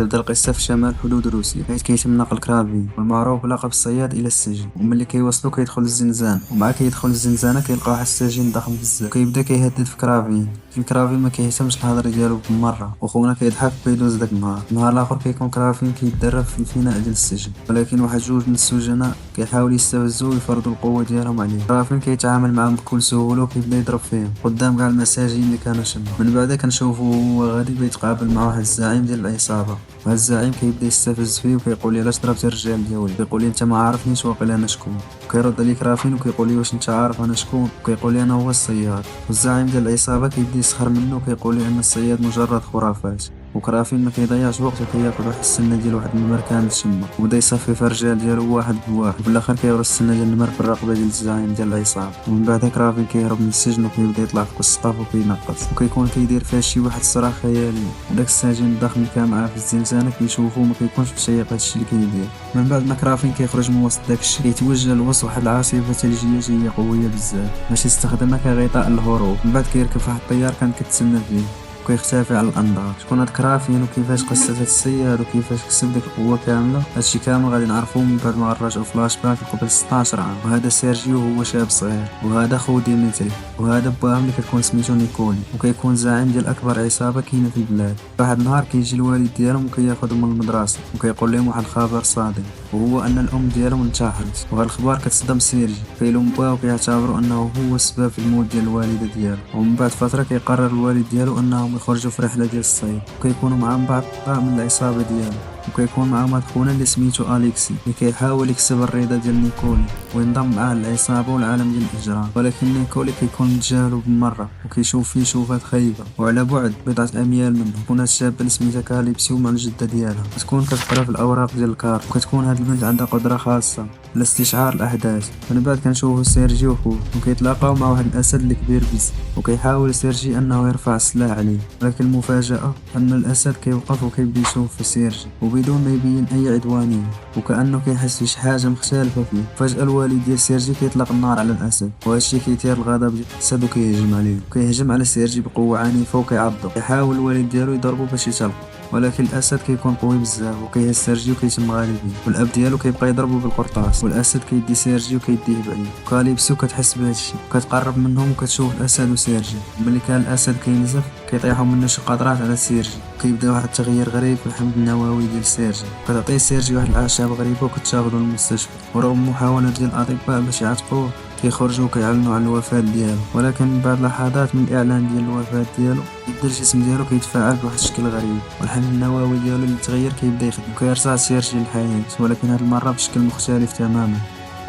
كتبدا القصة في شمال حدود روسيا، حيث كيتم نقل كرافين والمعروف بلقب الصياد إلى السجن. وملي كيوصلو كيدخل الزنزان، ومع كيدخل الزنزانة كيلقى واحد السجين ضخم بزاف، كيبدا كيهدد في كرافين. لكن كرافين ما كيهتمش الهضره ديالو بالمره، وخونا كيضحك وكيدوز داك النهار. النهار الاخر كيكون كرافين كيتدرب في الفناء ديال السجن، ولكن واحد جوج من السجناء كيحاولوا يستفزوه ويفرضوا القوه ديالهم عليه. كرافين كيتعامل معاهم بكل سهوله وكيبدا يضرب فيهم قدام كاع المساجين اللي كانوا شما. من بعد كنشوفو هو غادي بيتقابل مع واحد الزعيم ديال العصابه، وهاد الزعيم كيبدا يستفز فيه وكيقول ليه علاش ضربتي الرجال ديالي، كيقول ليه انت ما عارفنيش واقيلا انا شكون. كيرد عليه كرافين وكيقول ليه واش انت عارف انا شكون، وكيقول ليه انا هو الصياد. والزعيم ديال العصابه كيبدا يسخر منه وكيقول ليه ان الصياد مجرد خرافات. وكرافين ما كيضيعش وقت وكياخذ واحد السنه ديال واحد المركان كان تما، وبدا يصفي في الرجال ديالو واحد بواحد، وفي الاخر كيوري السنه ديال المرك بالرقبه ديال الزعيم ديال العصابه. ومن بعد كرافين كيهرب من السجن وكيبدا يطلع فوق السقف وكينقص، وكيكون كيدير فيها شي واحد الصراع خيالي. وداك السجين الضخم اللي كان معاه في الزنزانه كيشوفو وما كيكونش متشيق هادشي اللي كيدير. من بعد ما كرافين كيخرج من وسط داكشي كيتوجه لوسط واحد العاصفه ثلجيه جايه قويه بزاف باش يستخدمها كغطاء للهروب. من بعد كيركب في واحد الطيار كان كتسنى فيه وكيختفي على الانظار. شكون هاد كرافين وكيفاش قصة هاد الصياد وكيفاش كسب ديك القوة كاملة، هادشي كامل غادي نعرفوه من بعد ما غنراجعو فلاش باك قبل 16 عام. وهذا سيرجيو هو شاب صغير، وهذا خو ديمتري، وهذا باهم اللي كتكون سميتو نيكولي، وكيكون زعيم ديال اكبر عصابة كاينة في البلاد. واحد النهار كيجي الوالد ديالهم وكياخذهم من المدرسة وكيقول لهم واحد الخبر صادم، وهو ان الام ديالهم انتحرت. وهذا الخبر كتصدم سيرجي، كيلوم باه وكيعتبروا انه هو السبب في الموت ديال الوالدة ديالو. ومن بعد فترة كيقرر الوالد ديالو انهم يخرجوا في رحلة ديال الصيد، وكيكونوا معاهم بعض من العصابة ديالو، وكيكون معاهم هاد خونا اللي سميتو اليكسي اللي كيحاول يكسب الرضا ديال نيكولي وينضم معاه للعصابة والعالم ديال الاجرام. ولكن نيكولي كيكون متجاهلو بالمرة وكيشوف فيه شوفات خايبة، وعلى بعد بضعة اميال منه كون هاد الشابة اللي سميتها كاليبسيو مع الجدة ديالها. كتكون كتقرا في الاوراق ديال الكارت، وكتكون هاد البنت عندها قدرة خاصة لاستشعار الاحداث. من بعد كنشوفو سيرجي وخوه وكيتلاقاو مع واحد الاسد اللي كبير بزاف، وكيحاول سيرجي انه يرفع السلاح عليه. ولكن المفاجأة ان الاسد كيوقف وكيبدا يشوف في سيرجي وبدون ما يبين اي عدوانية، وكأنه كيحس بشي حاجة مختلفة فيه. فجأة الوالد ديال سيرجي كيطلق النار على الاسد، وهادشي كيثير الغضب ديال الاسد وكيهجم عليه، وكيهجم على سيرجي بقوة عنيفة وكيعضو. كيحاول الوالد ديالو يضربو باش يتلقى، ولكن الاسد كيكون قوي بزاف وكيهز سيرجي وكيتم غالبين. والاب ديالو كيبقى يضربو بالقرطاس، والاسد كيدي سيرجي وكيديه بعيد. كاليبسو كتحس بهادشي وكتقرب منهم وكتشوف الاسد وسيرجي. ملي كان الاسد كينزف كيطيحوا منه شي قطرات على سيرجي، كيبدا واحد التغيير غريب في الحمض النووي ديال سيرجي. كتعطيه سيرجي واحد الاعشاب غريبه وكتاخذو للمستشفى، ورغم محاولات ديال الاطباء باش يعتقوه كيخرجوا وكيعلنوا على الوفاة ديالو. ولكن من بعد لحظات من الاعلان ديال الوفاة ديالو يبدا الجسم ديالو كيتفاعل بواحد الشكل غريب، والحمض النووي ديالو اللي تغير كيبدا يخدم وكيرجع سيرجي للحياة، ولكن هاد المره بشكل مختلف تماما.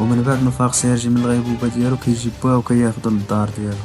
ومن بعد ما فاق سيرجي من الغيبوبه ديالو كيجي باه وكياخدو للدار ديالو،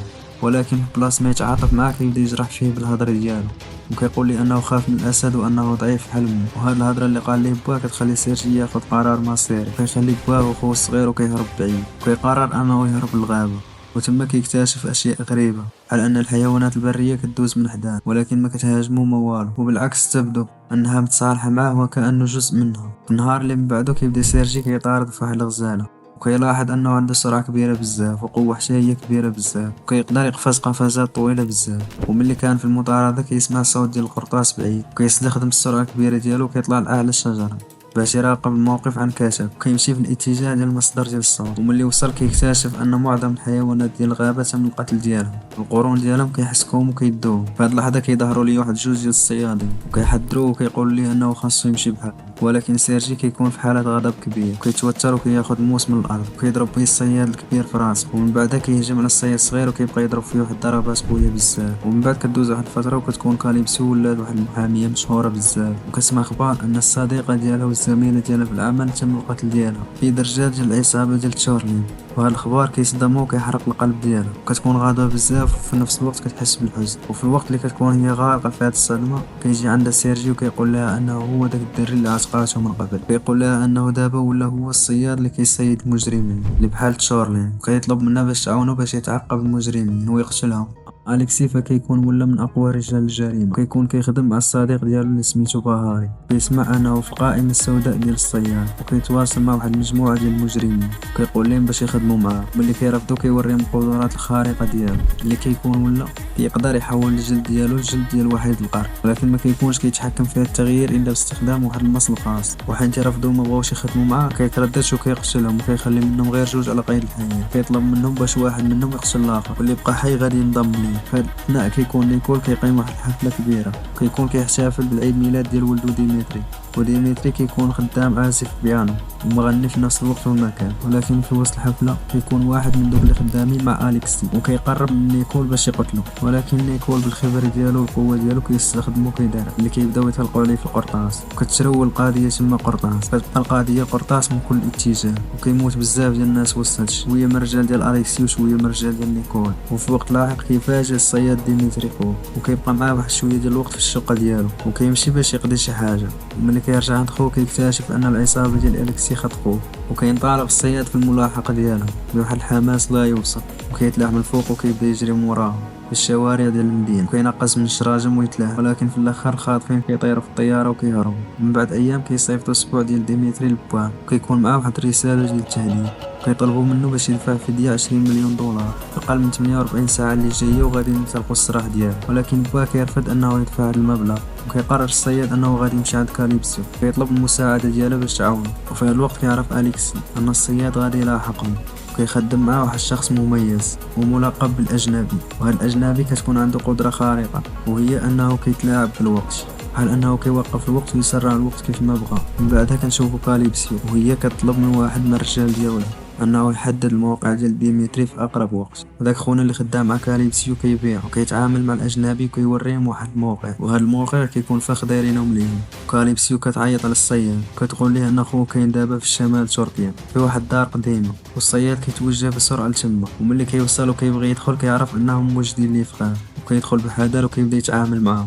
ولكن في بلاص ما يتعاطف معاه كيبدا يجرح فيه بالهضره ديالو، وكيقول لي انه خاف من الاسد وانه ضعيف في حلمه. وهاد الهضره اللي قال ليه باه كتخلي سيرجي ياخذ قرار مصيري، كيخلي باه وخوه الصغير وكيهرب بعيد، وكيقرر انه يهرب للغابه. وتما كيكتشف اشياء غريبه، على ان الحيوانات البريه كدوز من حداه ولكن ما كتهاجمو ما والو، وبالعكس تبدو انها متصالحه معاه وكانه جزء منها. في النهار اللي من بعده كيبدا سيرجي كيطارد في واحد الغزاله، وكيلاحظ انه عنده سرعه كبيره بزاف وقوه وحشيه كبيره بزاف، وكيقدر يقفز قفزات طويله بزاف. وملي كان في المطارده كيسمع صوت ديال القرطاس بعيد، وكيستخدم السرعه الكبيره ديالو وكيطلع لاعلى الشجره باش يراقب الموقف عن كشف، وكيمشي في الاتجاه ديال المصدر ديال الصوت. وملي وصل كيكتشف ان معظم الحيوانات ديال الغابه تم القتل ديالهم، القرون ديالهم كيحسكوهم وكيدوهم. في هاد اللحظه كيظهروا ليه واحد جوج ديال الصيادين وكيحذروه وكيقولوا ليه انه خاصو يمشي بحال، ولكن سيرجي كيكون في حاله غضب كبير وكيتوتر وكياخذ موس من الارض وكيضرب به الصياد الكبير في راسه. ومن بعد كيهجم على الصياد الصغير وكيبقى يضرب فيه واحد الضربات قويه بزاف. ومن بعد كدوز واحد الفتره وكتكون كاليبسو ولات واحد المحاميه مشهوره بزاف، وكتسمع اخبار ان الصديقه ديالها والزميله ديالها في العمل تم القتل ديالها في درجات ديال العصابه ديال تشورلين. وهذا الخبر كيصدمو وكيحرق القلب ديالها، وكتكون غاضبه بزاف وفي نفس الوقت كتحس بالحزن. وفي الوقت اللي كتكون هي غارقه في هذه الصدمه كيجي عندها سيرجي وكيقول لها انه هو داك الدري اللي عتقاته من قبل، كيقول لها انه دابا ولا هو الصياد اللي كيصيد المجرمين اللي بحال تشورلين، وكيطلب منها باش تعاونو باش يتعقب المجرمين ويقتلهم. أليكسي فكيكون ولا من أقوى رجال الجريمة، كيكون كيخدم مع الصديق ديالو اللي سميتو بهاري، كيسمع أنه في القائمة السوداء ديال الصياد، وكيتواصل مع واحد المجموعة ديال المجرمين وكيقول لهم باش يخدموا معاه. ملي كيرفضوا كيوريهم القدرات الخارقة ديالو اللي كيكون ولا كيقدر يحول الجلد ديالو لجلد ديال وحيد القرن، ولكن ما كيكونش كيتحكم فيه التغيير إلا باستخدام واحد المصل خاص. وحين تيرفضوا ما بغاوش يخدموا معاه كيتردد وكيقتلهم وكيخلي منهم غير جوج على قيد الحياة، كيطلب منهم باش واحد منهم يقتل الآخر واللي بقى حي غادي ينضم ليه. في هاد الأثناء كيكون نيكول كيقيم واحد الحفلة كبيرة وكيكون كيحتفل بالعيد ميلاد ديال ولدو ديمتري، وديمتري كيكون خدام عازف بيانو ومغني في نفس الوقت والمكان. ولكن في وسط الحفلة كيكون واحد من دوك اللي خدامين مع أليكسي وكيقرب من نيكول باش يقتلو، ولكن نيكول بالخبرة ديالو والقوة ديالو كيستخدمو كيدار اللي كيبداو يطلقوا عليه في القرطاس، وكتشرو القضية تما قرطاس. كتبقى القضية قرطاس من كل اتجاه وكيموت بزاف ديال الناس وسط هادشي، شوية من الرجال ديال أليكسي وشوية من الرجال ديال نيكول. وفي وقت لاحق كيفاجئ الصياد ديمتري خوه وكيبقى معاه واحد شوية ديال الوقت في الشقة ديالو وكيمشي باش يقضي شي حاجة. ملي كيرجع عند خوه كيكتشف ان العصابة ديال أليكسي خطفوه، وكينطلق الصياد في الملاحقة ديالها بواحد الحماس لا يوصف، وكيتلاح من الفوق وكيبدا يجري من وراهم في الشوارع ديال المدينة وكينقص من الشراجم ويتلاح. ولكن في الاخر الخاطفين كيطيروا في الطيارة وكيهربوا. من بعد ايام كيصيفطوا اسبوع ديال ديمتري للبوان وكيكون معاه واحد الرسالة ديال التهديد، كيطلبوا منه باش يدفع فدية 20 مليون دولار في أقل من 48 ساعة اللي جاية وغادي ينطلقوا السراح ديالو. ولكن با كيرفض أنه يدفع هاد المبلغ، وكيقرر الصياد أنه غادي يمشي عند كاليبسو كيطلب المساعدة ديالها باش تعاونه. وفي هاد الوقت كيعرف أليكسي أن الصياد غادي يلاحقهم وكيخدم معاه واحد الشخص مميز وملقب بالأجنبي، وهاد الأجنبي كتكون عنده قدرة خارقة وهي أنه كيتلاعب في الوقت، بحال انه كيوقف الوقت ويسرع الوقت كيف ما بغى. من بعدها كنشوفو كاليبسيو وهي كتطلب من واحد من الرجال ديالها انه يحدد الموقع ديال ديمتري في اقرب وقت. وداك خونا اللي خدام مع كاليبسيو كيبيع وكيتعامل مع الاجنبي وكيوريهم واحد الموقع، وهذا الموقع كيكون فخ دايرينهم ليه. كاليبسيو كتعيط على الصياد وكتقول ليه ان خوه كاين دابا في شمال تركيا في واحد دار قديمه، والصياد كيتوجه بسرعه لتما. وملي كيوصل وكيبغي يدخل كيعرف انهم موجدين ليه فخار، وكيدخل بحذر وكيبدا يتعامل معاهم،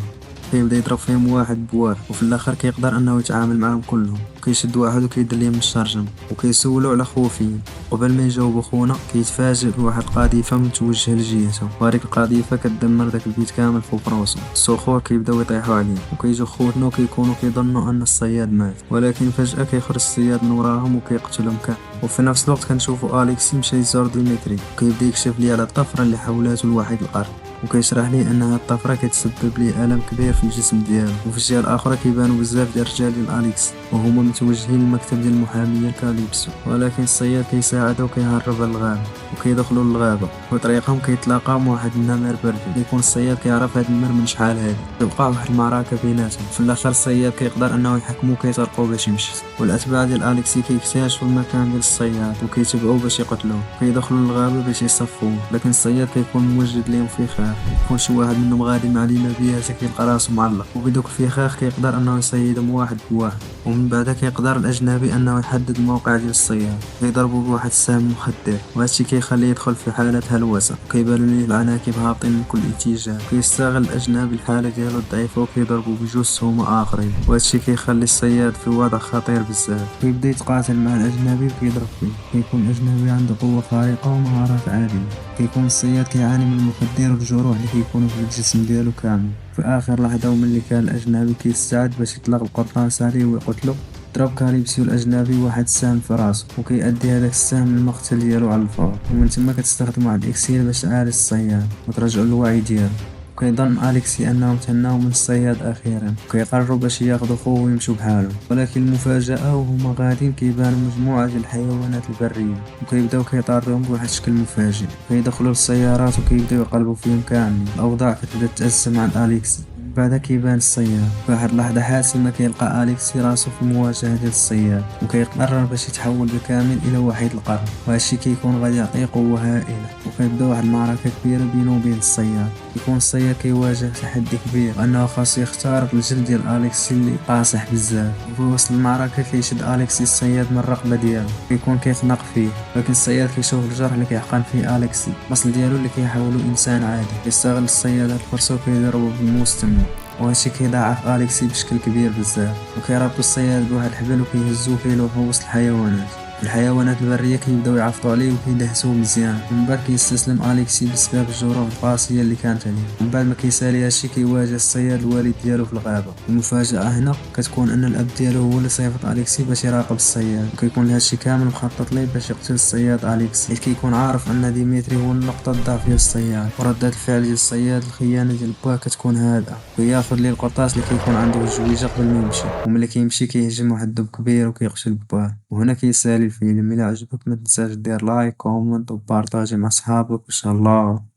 كيبدا يضرب فيهم واحد بواحد، وفي الاخر كيقدر انه يتعامل معاهم كلهم. كيشد واحد وكيدير ليه من الشرجم وكيسولو على خوه فين. قبل ما يجاوبو خونا كيتفاجئ بواحد القاذيفه متوجهه لجهته، وهاديك القاذيفه كدمر داك البيت كامل فوق راسو. الصخور كيبداو يطيحوا عليه وكيجو خوتنا وكيكونوا كيظنوا ان الصياد مات، ولكن فجاه كيخرج الصياد من وراهم وكيقتلهم كامل. وفي نفس الوقت كنشوفوا أليكسي مشى يزور ديمتري وكيبدا يكشف ليه على الطفره اللي حولاتو لواحد القرن، وكيشرح ليه ان هاد الطفره كتسبب ليه الم كبير في الجسم ديالو. وفي الجهه الاخرى كيبانوا بزاف ديال الرجال ديال أليكس وهما متوجهين للمكتب ديال المحاميه كاليبسو، ولكن الصياد كيساعده وكيهرب للغابه وكيدخلوا للغابه. وطريقهم كيتلاقاو مع واحد النمر بردي كيكون الصياد كيعرف هاد النمر من شحال هادي. كتوقع واحد المعركه بيناتهم، في الاخر الصياد كيقدر انه يحكمو كيطرقوا باش يمشي، والاتباع ديال أليكسي كيكتشفوا المكان ديال الصياد وكيتبعوه باش يقتلوه. كيدخلوا للغابه باش يصفوه، لكن الصياد كيكون موجد ليهم فخاخ، يكون شي واحد منهم غادي مع النبيات كيلقى راسو معلق، وبدوك الفخاخ كيقدر انه يصيدهم واحد بواحد. ومن بعدها كيقدر الاجنبي انه يحدد الموقع ديال الصياد كيضربوا بواحد السهم مخدر، وهادشي كيخليه يدخل في حاله هلوسه وكيبانوا ليه العناكب هابطين من كل اتجاه. كيستغل الاجنبي الحاله ديالو الضعيفه وكيضربوا بجوج هما اخرين، وهادشي كيخلي الصياد في وضع خطير بزاف. كيبدا يتقاتل مع الاجنبي وكيضرب فيه. كيكون الاجنبي عنده قوه خارقه ومهارات عاليه. كيكون الصياد كيعاني من المخدر والجروح اللي كيكونوا في الجسم ديالو كامل. في اخر لحظه وملي كان الاجنبي كيستعد باش يطلق القرطاس عليه ويقتلو، ضرب كاليبسيو الاجنبي واحد السهم في راسو وكيأدي هذاك السهم للمقتل ديالو على الفور. ومن تما كتستخدم واحد الاكسير باش تعالج الصياد وترجعو للوعي ديالو. وكيظن أليكسي أنهم تهناو من الصياد أخيرا وكيقرروا باش ياخدو خوه ويمشوا بحالهم. ولكن المفاجأة وهما غاديين كيبانوا مجموعة ديال الحيوانات البرية وكيبداو كيطاردوهم بواحد الشكل مفاجئ. كيدخلوا للسيارات وكيبداو يقلبوا فيهم كاملين. الأوضاع كتبدا تتأزم عند أليكسي. بعدا كيبان الصياد في واحد اللحظة حاسمة كيلقى أليكسي راسو في المواجهة ديال الصياد وكيقرر باش يتحول بالكامل إلى وحيد القرن، وهادشي كيكون غادي يعطيه قوة هائلة. وكيبدا واحد المعركة كبيرة بينه وبين الصياد. كيكون الصياد كيواجه تحدي كبير وأنه خاصو يخترق الجلد ديال أليكسي اللي قاصح بزاف. وفي وسط المعركة كيشد أليكسي الصياد من الرقبة ديالو كيكون كيخنق فيه، لكن الصياد كيشوف الجرح اللي كيحقن فيه أليكسي المصل ديالو اللي كيحولو إنسان عادي. كيستغل الصياد هاد الفرصة وكيضربو بالموس تما، وهادشي كيضاعف أليكسي بشكل كبير بزاف. وكيربطو الصياد بواحد الحبل وكيهزوه كيلوحو وسط الحيوانات. الحيوانات البرية كيبداو يعفطوا عليه وكيدهسوه مزيان، ومن بعد كيستسلم أليكسي بسبب الجروح القاسية اللي كانت عليه. ومن بعد ما كيسالي هادشي كيواجه الصياد الوالد ديالو في الغابة. المفاجأة هنا كتكون أن الأب ديالو هو اللي صيفط أليكسي باش يراقب الصياد، وكيكون هادشي كامل مخطط ليه باش يقتل الصياد أليكسي، حيت كيكون عارف أن ديمتري هو النقطة الضعف ديال الصياد. وردة الفعل ديال الصياد الخيانة ديال باه كتكون هادئة، وياخد ليه القرطاس اللي كيكون عنده في الجويجة قبل ما يمشي. وملي كيمشي كيهجم واحد الدب كبير وكيقتل باه. وهنا كيسالي الفيلم. إلا عجبك ما تنساش دير لايك كومنت وبارطاجي مع صحابك. إن شاء الله.